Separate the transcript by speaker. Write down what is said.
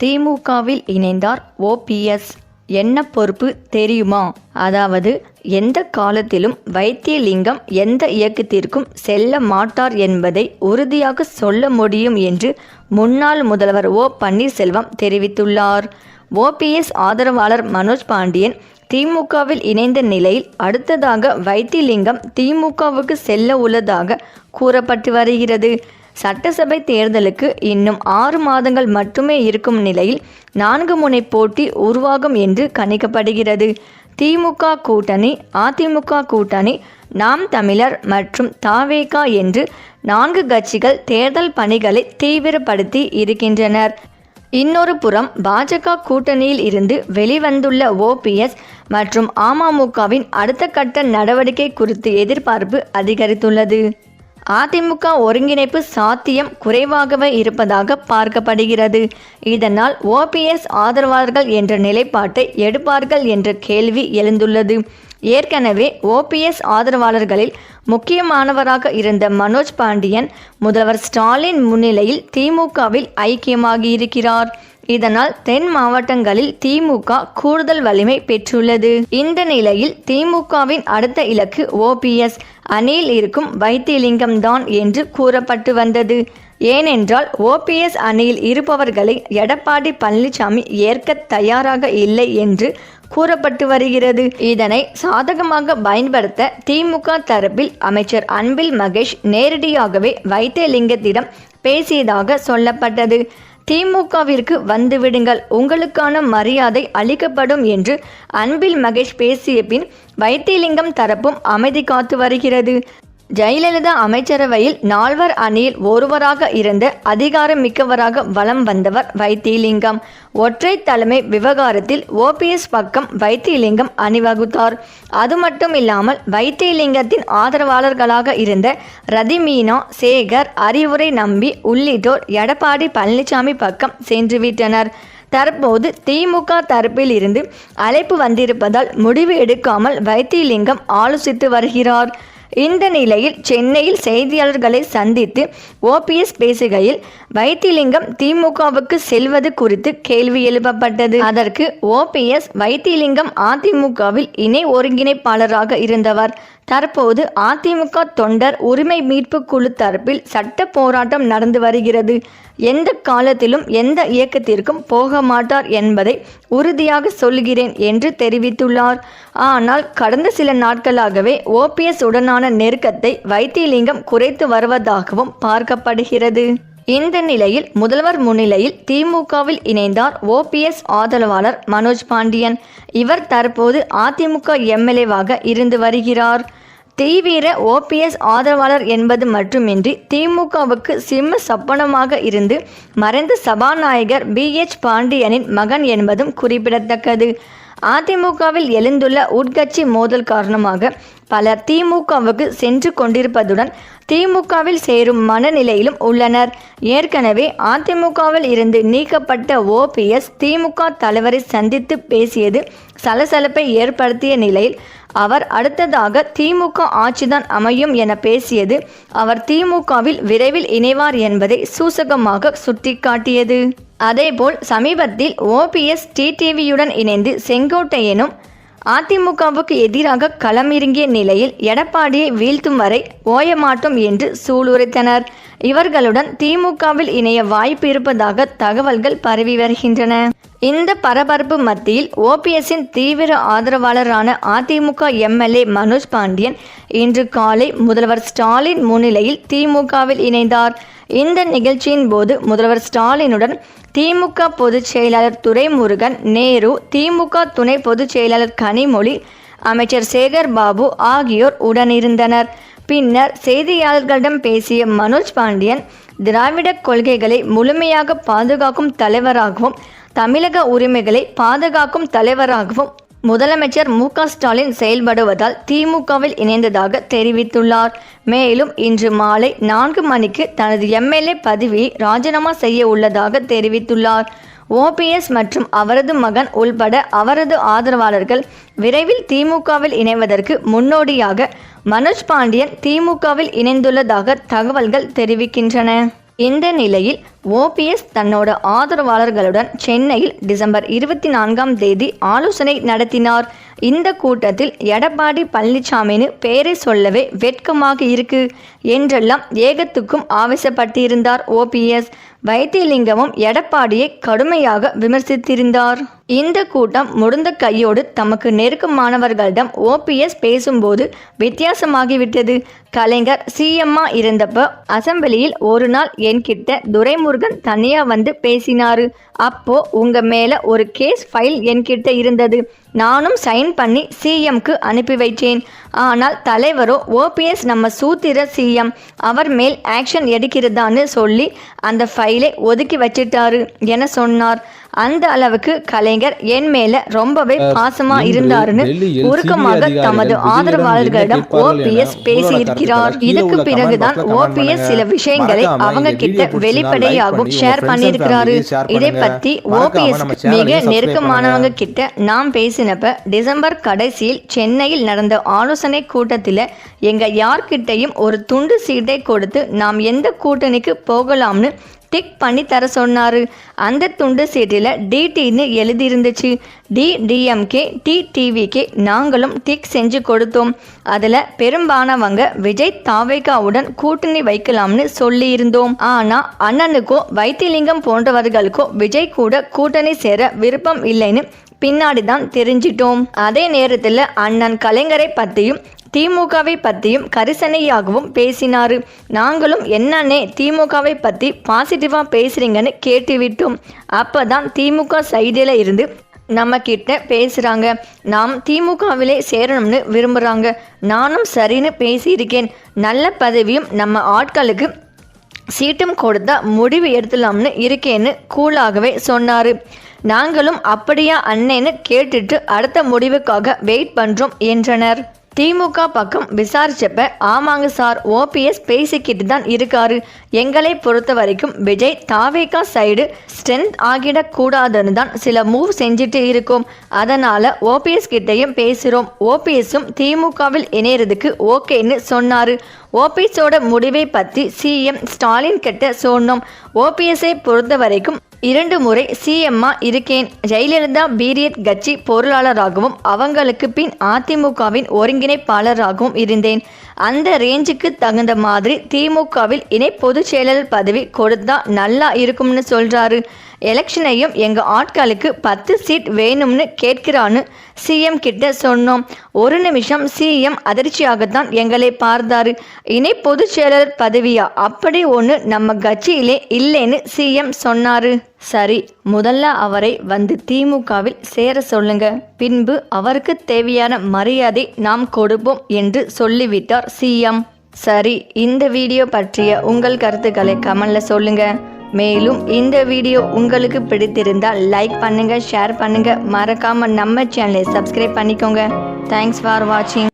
Speaker 1: திமுகவில் இணைந்தார் ஓபிஎஸ். என்ன பொறுப்பு தெரியுமா? அதாவது எந்த காலத்திலும் வைத்தியலிங்கம் எந்த இயக்கத்திற்கும் செல்ல மாட்டார் என்பதை உறுதியாக சொல்ல முடியும் என்று முன்னாள் முதல்வர் ஓ பன்னீர்செல்வம் தெரிவித்துள்ளார். ஓபிஎஸ் ஆதரவாளர் மனோஜ் பாண்டியன் திமுகவில் இணைந்த நிலையில் அடுத்ததாக வைத்தியலிங்கம் திமுகவுக்கு செல்ல உள்ளதாக கூறப்பட்டு வருகிறது. சட்டசபை தேர்தலுக்கு இன்னும் 6 மாதங்கள் மட்டுமே இருக்கும் நிலையில் 4 முனை போட்டி உருவாகும் என்று கணிக்கப்படுகிறது. திமுக கூட்டணி, அதிமுக கூட்டணி, நாம் தமிழர் மற்றும் தவேக என்று 4 கட்சிகள் தேர்தல் பணிகளை தீவிரப்படுத்தி இருக்கின்றனர். இன்னொரு புறம் பாஜக கூட்டணியில் இருந்து வெளிவந்துள்ள ஓபிஎஸ் மற்றும் அமமுகவின் அடுத்த கட்ட நடவடிக்கை குறித்து எதிர்பார்ப்பு அதிகரித்துள்ளது. அதிமுக ஒருங்கிணைப்பு சாத்தியம் குறைவாகவே இருப்பதாக பார்க்கப்படுகிறது. இதனால் ஓபிஎஸ் ஆதரவாளர்கள் என்ற நிலைப்பாட்டை எடுப்பார்கள் என்ற கேள்வி எழுந்துள்ளது. ஏற்கனவே ஓபிஎஸ் ஆதரவாளர்களில் முக்கியமானவராக இருந்த மனோஜ் பாண்டியன் முதல்வர் ஸ்டாலின் முன்னிலையில் திமுகவில் ஐக்கியமாகியிருக்கிறார். இதனால் தென் மாவட்டங்களில் திமுக கூடுதல் வலிமை பெற்றுள்ளது. இந்த நிலையில் திமுகவின் அடுத்த இலக்கு ஓபிஎஸ் அணியில் இருக்கும் வைத்தியலிங்கம் தான் என்று கூறப்பட்டு வந்தது. ஏனென்றால் ஓபிஎஸ் அணியில் இருப்பவர்களை எடப்பாடி பழனிசாமி ஏற்க தயாராக இல்லை என்று கூறப்பட்டு வருகிறது. இதனை சாதகமாக பயன்படுத்த திமுக தரப்பில் அமைச்சர் அன்பில் மகேஷ் நேரடியாகவே வைத்தியலிங்கத்திடம் பேசியதாக சொல்லப்பட்டது. திமுகவிற்கு வந்துவிடுங்கள், உங்களுக்கான மரியாதை அளிக்கப்படும் என்று அன்பில் மகேஷ் பேசிய பின் வைத்தியலிங்கம் தரப்பும் அமைதி காத்து வருகிறது. ஜெயலலிதா அமைச்சரவையில் 4வர் அணியில் ஒருவராக இருந்த அதிகாரம் மிக்கவராக வலம் வந்தவர் வைத்தியலிங்கம். ஒற்றை தலைமை விவகாரத்தில் ஓபிஎஸ் பக்கம் வைத்தியலிங்கம் அணிவகுத்தார். அது மட்டும் இல்லாமல் வைத்தியலிங்கத்தின் ஆதரவாளர்களாக இருந்த ரதிமீனா, சேகர், அறிவுரை நம்பி உள்ளிட்டோர் எடப்பாடி பழனிசாமி பக்கம் சென்றுவிட்டனர். தற்போது திமுக தரப்பில் இருந்து அழைப்பு வந்திருப்பதால் முடிவு எடுக்காமல் வைத்தியலிங்கம் ஆலோசித்து வருகிறார். இந்த நிலையில் சென்னையில் செய்தியாளர்களை சந்தித்து ஓபிஎஸ் பேசுகையில் வைத்தியலிங்கம் திமுகவுக்கு செல்வது குறித்து கேள்வி எழுப்பப்பட்டது. அதற்கு ஓபிஎஸ், வைத்தியலிங்கம் அதிமுகவில் இணை ஒருங்கிணைப்பாளராக இருந்தவர். தற்போது அதிமுக தொண்டர் உரிமை மீட்பு குழு தரப்பில் சட்ட போராட்டம் நடந்து வருகிறது. எந்த காலத்திலும் எந்த இயக்கத்திற்கும் போக மாட்டார் என்பதை உறுதியாக சொல்கிறேன் என்று தெரிவித்துள்ளார். ஆனால் கடந்த சில நாட்களாகவே ஓபிஎஸ் உடனான நெருக்கத்தை வைத்தியலிங்கம் குறைத்து வருவதாகவும் பார்க்கப்படுகிறது. இந்த நிலையில் முதல்வர் முன்னிலையில் திமுகவில் இணைந்தார் ஓபிஎஸ் ஆதரவாளர் மனோஜ் பாண்டியன். இவர் தற்போது அதிமுக எம்எல்ஏவாக இருந்து வருகிறார். தீவிர ஓபிஎஸ் ஆதரவாளர் என்பது மட்டுமின்றி திமுகவுக்கு சிம்ம சப்பனமாக இருந்து மறைந்த சபாநாயகர் பிஎச் பாண்டியனின் மகன் என்பதும் குறிப்பிடத்தக்கது. அதிமுகவில் எழுந்துள்ள உட்கட்சி மோதல் காரணமாக பலர் திமுகவுக்கு சென்று கொண்டிருப்பதுடன் திமுகவில் சேரும் மனநிலையிலும் உள்ளனர். ஏற்கனவே அதிமுகவில் இருந்து நீக்கப்பட்ட ஓபிஎஸ் திமுக தலைவரை சந்தித்து பேசியது சலசலப்பை ஏற்படுத்திய நிலையில் அவர் அடுத்ததாக திமுக ஆட்சிதான் அமையும் என பேசியது அவர் திமுகவில் விரைவில் இணைவார் என்பதை சூசகமாக சுட்டிக்காட்டியது. அதேபோல் சமீபத்தில் ஓபிஎஸ் டிடிவியுடன் இணைந்து செங்கோட்டையனும் அதிமுகவுக்கு எதிராக களமிறங்கிய நிலையில் எடப்பாடியை வீழ்த்தும் வரை ஓயமாட்டோம் என்று சூளுரைத்தனர். இவர்களுடன் திமுகவில் இணைய வாய்ப்பு இருப்பதாக தகவல்கள் பரவி வருகின்றன. இந்த பரபரப்பு மத்தியில் ஓபிஎஸ்ஸின் தீவிர ஆதரவாளரான அதிமுக எம்எல்ஏ மனோஜ் பாண்டியன் இன்று காலை முதல்வர் ஸ்டாலின் முன்னிலையில் திமுகவில் இணைந்தார். இந்த நிகழ்ச்சியின் போது முதல்வர் ஸ்டாலினுடன் திமுக பொதுச் செயலாளர் துரைமுருகன், நேரு, திமுக துணை பொதுச் செயலாளர் கனிமொழி, அமைச்சர் சேகர் பாபு ஆகியோர் உடனிருந்தனர். பின்னர் செய்தியாளர்களிடம் பேசிய மனோஜ் பாண்டியன், திராவிட கொள்கைகளை முழுமையாக பாதுகாக்கும் தலைவராகவும் தமிழக உரிமைகளை பாதுகாக்கும் தலைவராகவும் முதலமைச்சர் மு.க. ஸ்டாலின் செயல்படுவதால் திமுகவில் இணைந்ததாக தெரிவித்துள்ளார். மேலும் இன்று மாலை 4 மணிக்கு தனது எம்எல்ஏ பதவியை ராஜினாமா செய்ய உள்ளதாக தெரிவித்துள்ளார். ஓபிஎஸ் மற்றும் அவரது மகன் உள்பட அவரது ஆதரவாளர்கள் விரைவில் திமுகவில் இணைவதற்கு முன்னோடியாக மனோஜ் பாண்டியன் திமுகவில் இணைந்துள்ளதாக தகவல்கள் தெரிவிக்கின்றன. இந்த நிலையில் ஓபிஎஸ் தன்னோட ஆதரவாளர்களுடன் சென்னையில் டிசம்பர் 24ஆம் தேதி ஆலோசனை நடத்தினார். இந்த கூட்டத்தில் எடப்பாடி பழனிசாமின்னு பெயரை சொல்லவே வெட்கமாக இருக்கு என்றெல்லாம் ஏகத்துக்கும் ஆவேசப்பட்டிருந்தார் ஓபிஎஸ். வைத்தியலிங்கமும் எடப்பாடியை கடுமையாக விமர்சித்திருந்தார். இந்த கூட்டம் முடிந்த கையோடு தமக்கு நெருக்கமானவர்களிடம் ஓபிஎஸ் பேசும்போது வித்தியாசமாகிவிட்டது. கலைஞர் சிஎம்மா இருந்தப்ப அசெம்பிளியில் ஒரு நாள் என்கிட்ட துரைமுருகன் தனியா வந்து பேசினாரு. அப்போ உங்க மேல ஒரு கேஸ் ஃபைல் என்கிட்ட இருந்தது. நானும் சைன் பண்ணி சிஎம்க்கு அனுப்பி வைத்தேன். ஆனால் தலைவரோ ஓபிஎஸ் நம்ம சூத்திர சிஎம், அவர் மேல் ஆக்ஷன் எடுக்கிறதான்னு சொல்லி அந்த ஃபைலை ஒதுக்கி வச்சிட்டாரு என சொன்னார். அந்த அளவுக்கு கலைஞர் என் மேல ரொம்பவே பாசமா இருந்தாருன்னு உருக்கமாக தமது ஆதரவாளர்களிடம் ஓபிஎஸ் பேசியிருக்கிறார். இதுக்கு பிறகுதான் ஓபிஎஸ் சில விஷயங்களை அவங்க கிட்ட வெளிப்படையாகவும் ஷேர் பண்ணியிருக்கிறாரு. இதை பத்தி ஓபிஎஸ் மிக நெருக்கமானவங்க கிட்ட நாம் பேசினப்ப டிசம்பர் கடைசியில் சென்னையில் நடந்த ஆலோசனை கூட்டத்தில் எங்க யார்கிட்டையும் ஒரு துண்டு சீட்டை கொடுத்து நாம் எந்த கூட்டணிக்கு போகலாம்னு டிக் பண்ணி தர சொன்னாரு. அந்த துண்டு சீட்டில் டிடின்னு எழுதியிருந்துச்சு. டிஎம்கே டிடிவிகே நாங்களும் டிக் செஞ்சு கொடுத்தோம். அதில் பெரும்பாலானவங்க விஜய் தாவேகாவுடன் கூட்டணி வைக்கலாம்னு சொல்லி இருந்தோம். ஆனால் அண்ணனுக்கோ வைத்தியலிங்கம் போன்றவர்களுக்கோ விஜய் கூட கூட்டணி சேர விருப்பம் இல்லைன்னு பின்னாடி தான் தெரிஞ்சிட்டோம். அதே நேரத்தில் அண்ணன் கலைஞரை பற்றியும் திமுகவை பற்றியும் கரிசனையாகவும் பேசினாரு. நாங்களும் என்னன்னே திமுகவை பற்றி பாசிட்டிவாக பேசுகிறீங்கன்னு கேட்டுவிட்டோம். அப்போ தான் திமுக சைடில் இருந்து நம்ம கிட்ட பேசுகிறாங்க. நாம் திமுகவிலே சேரணும்னு விரும்புகிறாங்க. நானும் சரின்னு பேசியிருக்கேன். நல்ல பதவியும் நம்ம ஆட்களுக்கு சீட்டும் கொடுத்தா முடிவு எடுத்துலாம்னு இருக்கேன்னு கூலாகவே சொன்னார். நாங்களும் அப்படியா அண்ணேன்னு கேட்டுட்டு அடுத்த முடிவுக்காக வெயிட் பண்ணுறோம் என்றனர். திமுக பக்கம் விசாரிச்சப்ப ஆமாங்க சார், ஓபிஎஸ் பேசிக்கிட்டு தான் இருக்காரு. எங்களை பொறுத்த வரைக்கும் விஜய் தாவேகா சைடு ஸ்ட்ரென்த் ஆகிடக்கூடாதுன்னு தான் சில மூவ் செஞ்சுட்டு இருக்கோம். அதனால ஓபிஎஸ் கிட்டையும் பேசுகிறோம். ஓபிஎஸும் திமுகவில் இணையறதுக்கு ஓகேன்னு சொன்னார். ஓபிஎஸோட முடிவை பற்றி சிஎம் ஸ்டாலின் கிட்ட சொன்னோம். ஓபிஎஸ்ஐ பொறுத்த வரைக்கும் 2 முறை சிஎம்மா இருக்கேன். ஜெயலலிதா பீரியட் கட்சி பொருளாளராகவும் அவங்களுக்கு பின் அதிமுகவின் ஒருங்கிணைப்பாளராகவும் இருந்தேன். அந்த ரேஞ்சுக்கு தகுந்த மாதிரி திமுகவில் இணை பொதுச் செயலாளர் பதவி கொடுத்தா நல்லா இருக்கும்னு சொல்றாரு. எலெக்ஷனையும் எங்கள் ஆட்களுக்கு 10 சீட் வேணும்னு கேட்கிறான்னு சிஎம் கிட்ட சொன்னோம். ஒரு நிமிஷம் சிஎம் அதிர்ச்சியாகத்தான் எங்களை பார்த்தாரு. இணை பொதுச் செயலாளர் பதவியா? அப்படி ஒன்று நம்ம கட்சியிலே இல்லைன்னு சிஎம் சொன்னாரு. சரி, முதல்ல அவரை வந்து திமுகவில் சேர சொல்லுங்க, பின்பு அவருக்கு தேவையான மரியாதை நாம் கொடுப்போம் என்று சொல்லிவிட்டார் சிஎம். சரி, இந்த வீடியோ பற்றிய உங்கள் கருத்துக்களை கமெண்ட்ல சொல்லுங்க. மேலும் இந்த வீடியோ உங்களுக்கு பிடித்திருந்தால் லைக் பண்ணுங்க, ஷேர் பண்ணுங்க, மறக்காம நம்ம சேனலை சப்ஸ்கிரைப் பண்ணிக்கோங்க. தேங்க்ஸ் ஃபார் வாட்சிங்.